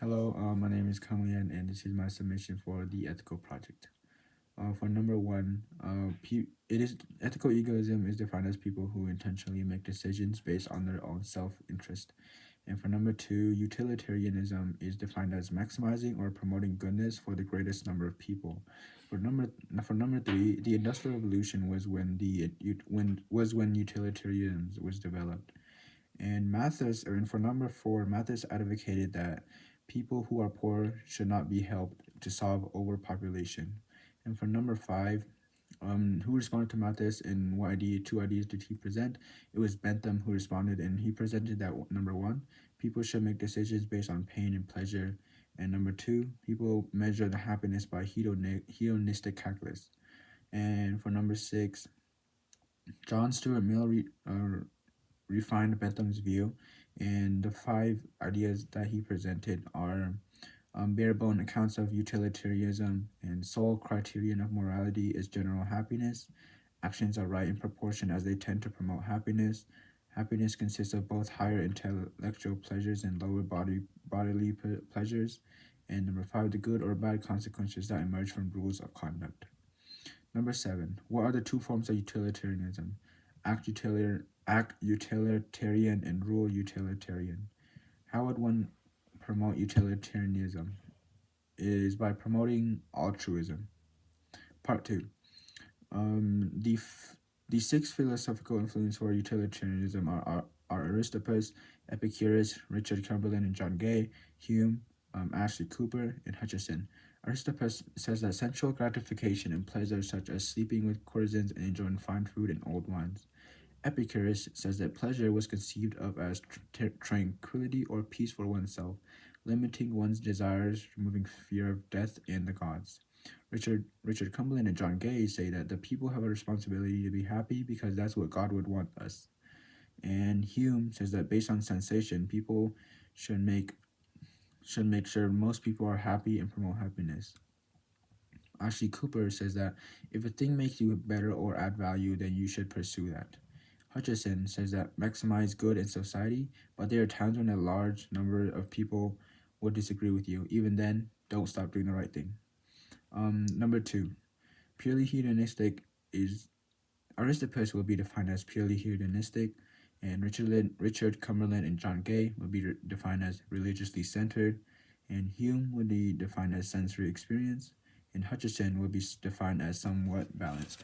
Hello, my name is Kang Lian, and this is my submission for the ethical project. For number one, it is ethical egoism is defined as people who intentionally make decisions based on their own self-interest. And for number two, utilitarianism is defined as maximizing or promoting goodness for the greatest number of people. For number three, the Industrial Revolution was when utilitarianism was developed. And for number four, Mathis advocated that people who are poor should not be helped to solve overpopulation. And for number five, who responded to Mathis and two ideas did he present? It was Bentham who responded, and he presented that number one, people should make decisions based on pain and pleasure. And number two, people measure the happiness by hedonistic calculus. And for number six, John Stuart Mill refined Bentham's view, and the five ideas that he presented are bare-bone accounts of utilitarianism, and sole criterion of morality is general happiness. Actions are right in proportion as they tend to promote happiness. Happiness consists of both higher intellectual pleasures and lower bodily pleasures. And number five, the good or bad consequences that emerge from rules of conduct. Number seven, what are the two forms of utilitarianism? Act utilitarian and rule utilitarian. How would one promote utilitarianism? Is by promoting altruism. Part two. The six philosophical influences for utilitarianism are Aristippus, Epicurus, Richard Chamberlain and John Gay, Hume, Ashley Cooper, and Hutcheson. Aristippus says that sensual gratification and pleasure such as sleeping with courtesans and enjoying fine food and old wines. Epicurus says that pleasure was conceived of as tranquility or peace for oneself, limiting one's desires, removing fear of death and the gods. Richard Cumberland and John Gay say that the people have a responsibility to be happy because that's what God would want us. And Hume says that based on sensation, people should make sure most people are happy and promote happiness. Ashley Cooper says that if a thing makes you better or add value, then you should pursue that. Hutcheson says that maximize good in society, but there are times when a large number of people would disagree with you. Even then, don't stop doing the right thing. Number two, purely hedonistic is Aristippus will be defined as purely hedonistic, and Richard Cumberland and John Gay will be defined as religiously centered, and Hume would be defined as sensory experience, and Hutcheson will be defined as somewhat balanced.